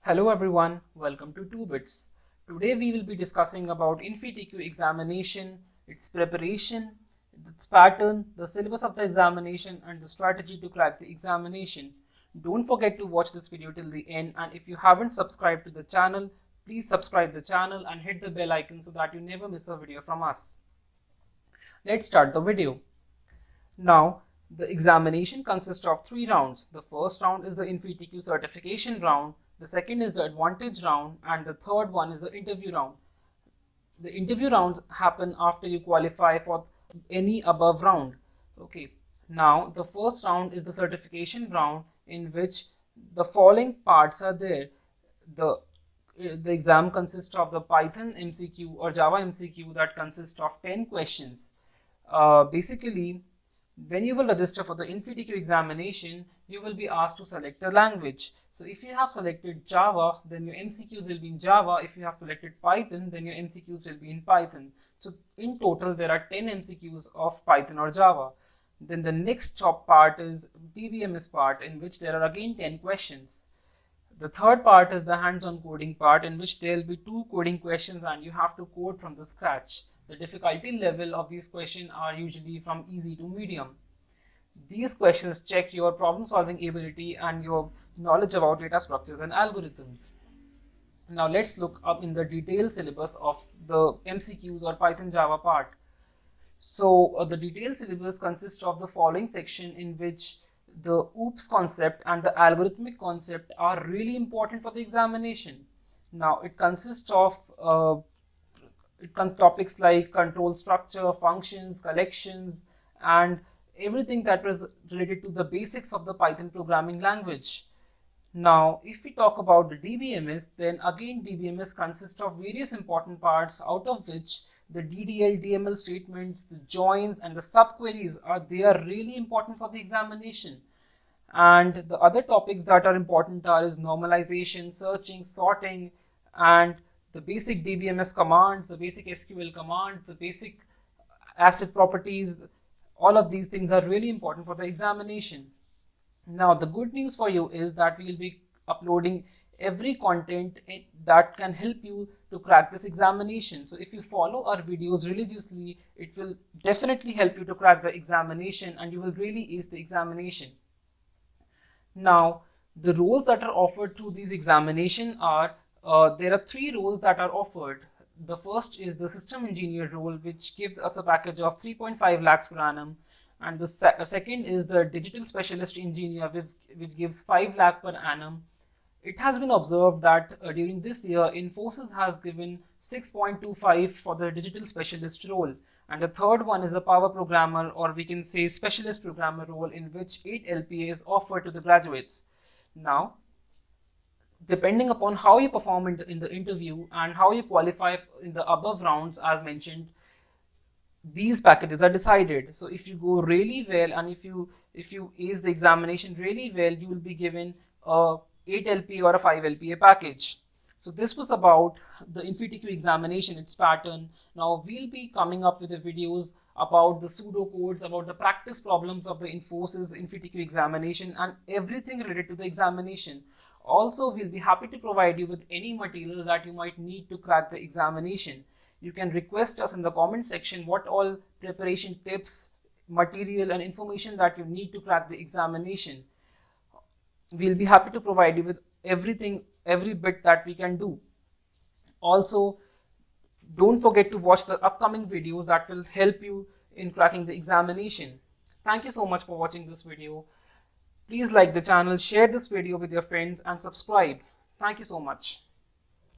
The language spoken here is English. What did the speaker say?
Hello everyone, welcome to 2 Bits. Today we will be discussing about InfyTQ examination, its preparation, its pattern, the syllabus of the examination and the strategy to crack the examination. Don't forget to watch this video till the end, and if you haven't subscribed to the channel, please subscribe the channel and hit the bell icon so that you never miss a video from us. Let's start the video. Now, the examination consists of 3 rounds. The first round is the InfyTQ certification round, the second is the advantage round, and the third one is the interview round. The interview rounds happen after you qualify for any above round. Okay, now the first round is the certification round, in which the following parts are there. The exam consists of the Python MCQ or Java MCQ that consists of 10 questions. Basically, when you will register for the InfyTQ examination, you will be asked to select a language. So if you have selected Java, then your MCQs will be in Java. If you have selected Python, then your MCQs will be in Python. So in total, there are 10 MCQs of Python or Java. Then the next top part is DBMS part, in which there are again 10 questions. The third part is the hands-on coding part, in which there will be 2 coding questions and you have to code from the scratch. The difficulty level of these questions are usually from easy to medium. These questions check your problem-solving ability and your knowledge about data structures and algorithms. Now let's look up in the detailed syllabus of the MCQs or Python Java part. So the detailed syllabus consists of the following section, in which the OOPS concept and the algorithmic concept are really important for the examination. Now it consists of topics like control structure, functions, collections, and everything that was related to the basics of the Python programming language. Now, if we talk about the DBMS, then again DBMS consists of various important parts, out of which the DDL, DML statements, the joins, and the subqueries they are really important for the examination. And the other topics that are important is normalization, searching, sorting, and the basic DBMS commands, the basic SQL command, the basic ACID properties. All of these things are really important for the examination. Now, the good news for you is that we will be uploading every content that can help you to crack this examination. So if you follow our videos religiously, it will definitely help you to crack the examination and you will really ace the examination. Now, the roles that are offered through these examination are there are 3 roles that are offered. The first is the system engineer role, which gives us a package of 3.5 lakhs per annum, and the second is the digital specialist engineer, which gives 5 lakh per annum. It has been observed that during this year, Infosys has given 6.25 for the digital specialist role, and the third one is a power programmer, or we can say specialist programmer role, in which 8 LPA is offered to the graduates. Now, depending upon how you perform in the interview and how you qualify in the above rounds as mentioned, these packages are decided. So if you go really well and if you ace the examination really well, you will be given a 8 LPA or a 5 LPA package. So this was about the InfyTQ examination, its pattern. Now we'll be coming up with the videos about the pseudocodes, about the practice problems of the Infosys InfyTQ examination, and everything related to the examination. Also, we'll be happy to provide you with any material that you might need to crack the examination. You can request us in the comment section what all preparation tips, material, and information that you need to crack the examination. We'll be happy to provide you with everything, every bit that we can do. Also, don't forget to watch the upcoming videos that will help you in cracking the examination. Thank you so much for watching this video. Please like the channel, share this video with your friends, and subscribe. Thank you so much.